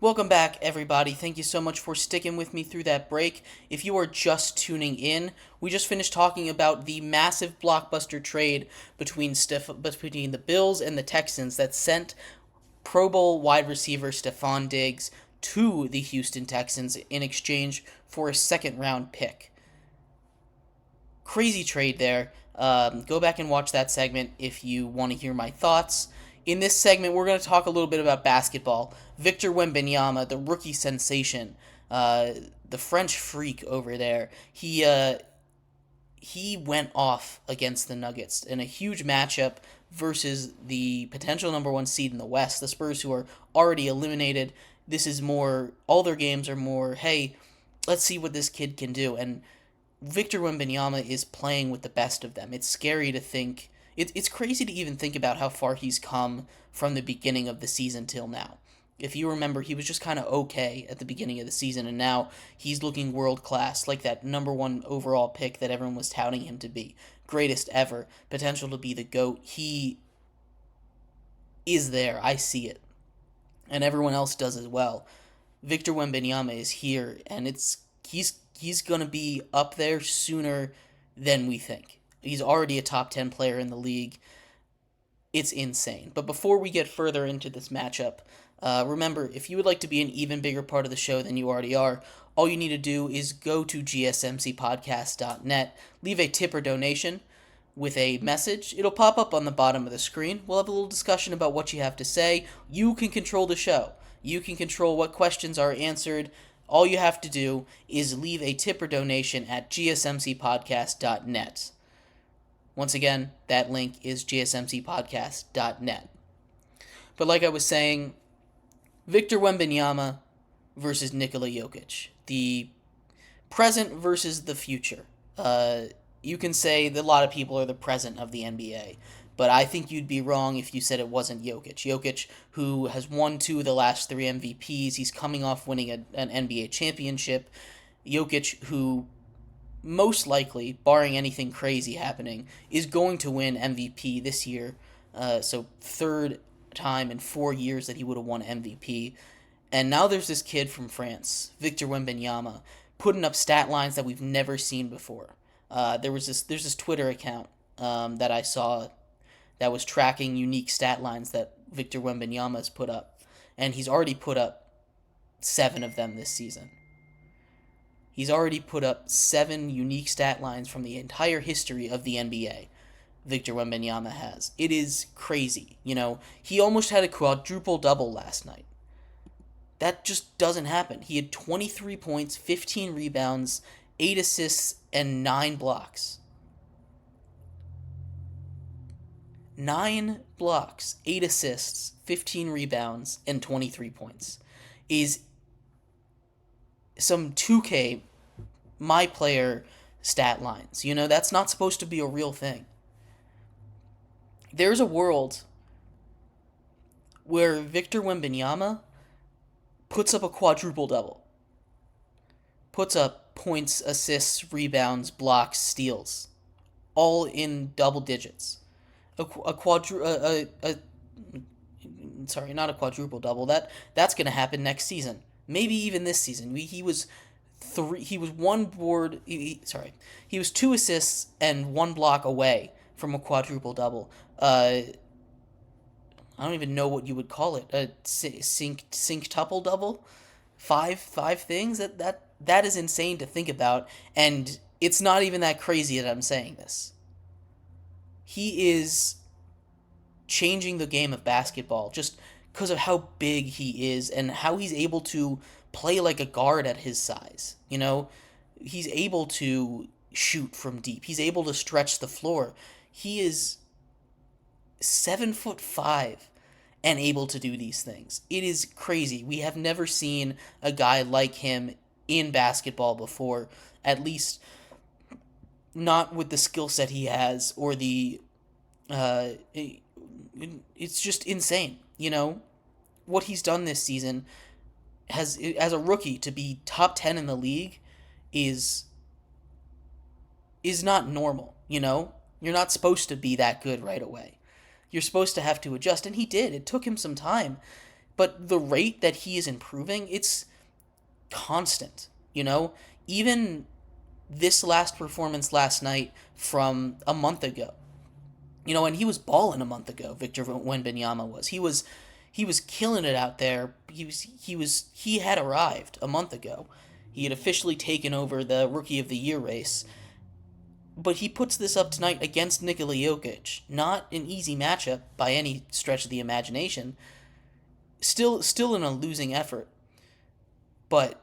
Welcome back, everybody. Thank you so much for sticking with me through that break. If you are just tuning in, we just finished talking about the massive blockbuster trade between the Bills and the Texans that sent Pro Bowl wide receiver Stefon Diggs to the Houston Texans in exchange for a second-round pick. Crazy trade there. Go back and watch that segment if you want to hear my thoughts. In this segment, we're going to talk a little bit about basketball. Victor Wembenyama, the rookie sensation, the French freak over there, he went off against the Nuggets in a huge matchup versus the potential number one seed in the West, the Spurs, who are already eliminated. This is more, all their games are more, hey, let's see what this kid can do. And Victor Wembenyama is playing with the best of them. It's scary to think. It's crazy to even think about how far he's come from the beginning of the season till now. If you remember, he was just kind of okay at the beginning of the season, and now he's looking world class, like that number one overall pick that everyone was touting him to be. Greatest ever, potential to be the GOAT. He is there. I see it. And everyone else does as well. Victor Wembenyama is here, and he's going to be up there sooner than we think. He's already a top 10 player in the league. It's insane. But before we get further into this matchup, remember, if you would like to be an even bigger part of the show than you already are, all you need to do is go to gsmcpodcast.net, leave a tip or donation with a message. It'll pop up on the bottom of the screen. We'll have a little discussion about what you have to say. You can control the show. You can control what questions are answered. All you have to do is leave a tip or donation at gsmcpodcast.net. Once again, that link is gsmcpodcast.net. But like I was saying, Victor Wembenyama versus Nikola Jokic. The present versus the future. You can say that a lot of people are the present of the NBA, but I think you'd be wrong if you said it wasn't Jokic. Jokic, who has won 2 of the last 3 MVPs, he's coming off winning an NBA championship. Jokic, who most likely, barring anything crazy happening, is going to win MVP this year. So third time in 4 years that he would have won MVP. And now there's this kid from France, Victor Wembenyama, putting up stat lines that we've never seen before. There's this Twitter account that I saw that was tracking unique stat lines that Victor Wembenyama has put up. And he's already put up 7 of them this season. He's already put up 7 unique stat lines from the entire history of the NBA. Victor Wembenyama has. It is crazy. You know, he almost had a quadruple-double last night. That just doesn't happen. He had 23 points, 15 rebounds, 8 assists, and 9 blocks. 9 blocks, 8 assists, 15 rebounds, and 23 points is some 2K my player stat lines. You know, that's not supposed to be a real thing. There's a world where Victor Wembenyama puts up a quadruple-double. Puts up points, assists, rebounds, blocks, steals. All in double digits. Sorry, not a quadruple-double. That's going to happen next season. Maybe even this season. He was 2 assists and 1 block away from a quadruple-double. I don't even know what you would call it. A sync-tuple-double? 5 things? That is insane to think about, and it's not even that crazy that I'm saying this. He is changing the game of basketball just because of how big he is and how he's able to play like a guard at his size. You know, he's able to shoot from deep. He's able to stretch the floor. He is 7'5" and able to do these things. It is crazy. We have never seen a guy like him in basketball before, at least not with the skill set he has or the it's just insane. You know, what he's done this season has, as a rookie, to be top 10 in the league is not normal. You know, you're not supposed to be that good right away. You're supposed to have to adjust, and he did. It took him some time, But the rate that he is improving, it's constant, you know? Even this last performance last night from a month ago. You know, and he was balling a month ago, Victor Wembenyama was. He was killing it out there. He had arrived a month ago. He had officially taken over the Rookie of the Year race. But he puts this up tonight against Nikola Jokic. Not an easy matchup by any stretch of the imagination. Still in a losing effort. But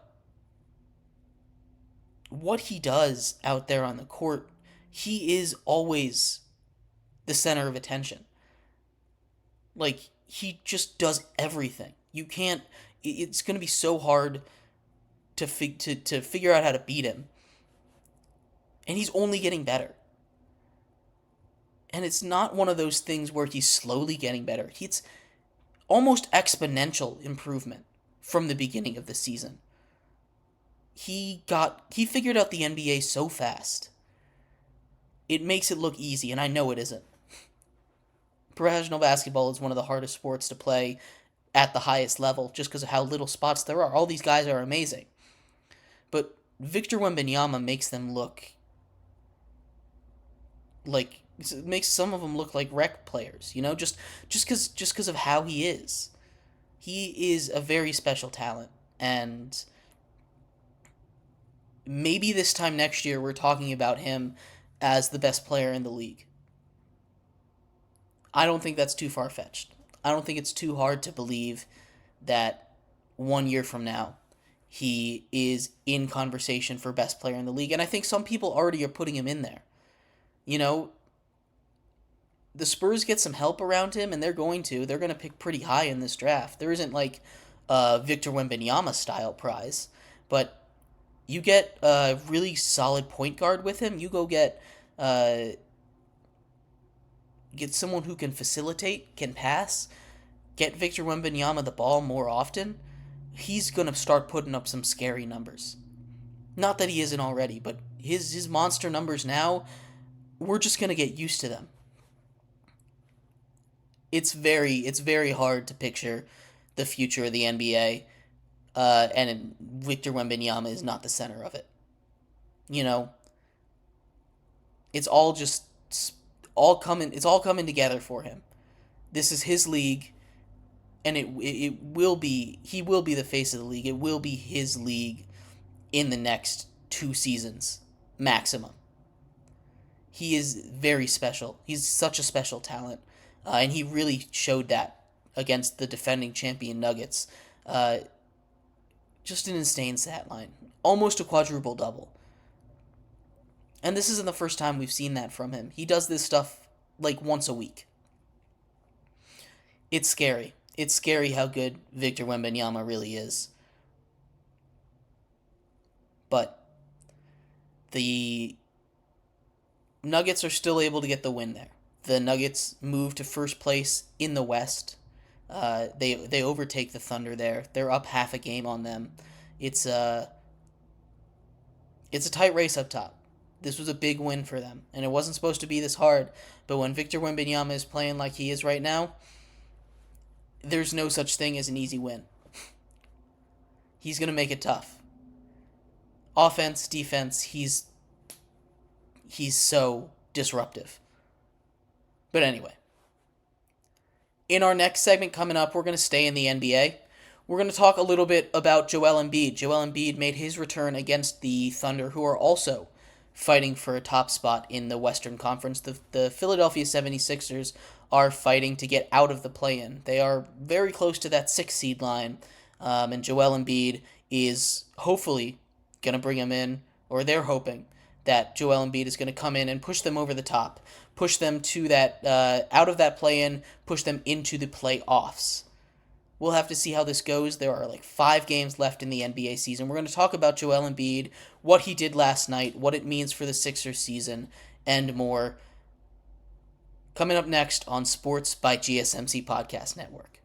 what he does out there on the court, he is always the center of attention. Like, he just does everything. You can't. It's going to be so hard to figure out how to beat him. And he's only getting better. And it's not one of those things where he's slowly getting better. It's almost exponential improvement from the beginning of the season. He figured out the NBA so fast. It makes it look easy, and I know it isn't. Professional basketball is one of the hardest sports to play at the highest level just because of how little spots there are. All these guys are amazing. But Victor Wembenyama makes them look like, it makes some of them look like rec players, you know, just because of how he is. He is a very special talent, and maybe this time next year we're talking about him as the best player in the league. I don't think that's too far-fetched. I don't think it's too hard to believe that 1 year from now he is in conversation for best player in the league, and I think some people already are putting him in there. You know, the Spurs get some help around him, and they're going to pick pretty high in this draft. There isn't like a Victor Wembanyama style prize, but you get a really solid point guard with him. You go get someone who can facilitate, can pass, get Victor Wembanyama the ball more often. He's going to start putting up some scary numbers. Not that he isn't already, but his monster numbers now, we're just going to get used to them. It's very hard to picture the future of the NBA, and Victor Wembanyama is not the center of it. You know, it's all coming together for him. This is his league, and he will be the face of the league. It will be his league in the next 2 seasons maximum. He is very special. He's such a special talent, and he really showed that against the defending champion Nuggets. Just an insane stat line, almost a quadruple-double. And this isn't the first time we've seen that from him. He does this stuff like once a week. It's scary. It's scary how good Victor Wembanyama really is. But the Nuggets are still able to get the win there. The Nuggets move to first place in the West. They overtake the Thunder there. They're up half a game on them. It's a tight race up top. This was a big win for them, and it wasn't supposed to be this hard. But when Victor Wembanyama is playing like he is right now, there's no such thing as an easy win. He's going to make it tough. Offense, defense, he's so disruptive. But anyway, in our next segment coming up, we're going to stay in the NBA. We're going to talk a little bit about Joel Embiid. Joel Embiid made his return against the Thunder, who are also fighting for a top spot in the Western Conference. The Philadelphia 76ers are fighting to get out of the play-in. They are very close to that 6 seed line, and Joel Embiid is hopefully going to bring him in, or they're hoping that Joel Embiid is going to come in and push them over the top, push them to that out of that play-in, push them into the playoffs. We'll have to see how this goes. There are like 5 games left in the NBA season. We're going to talk about Joel Embiid, what he did last night, what it means for the Sixers season, and more. Coming up next on Sports by GSMC Podcast Network.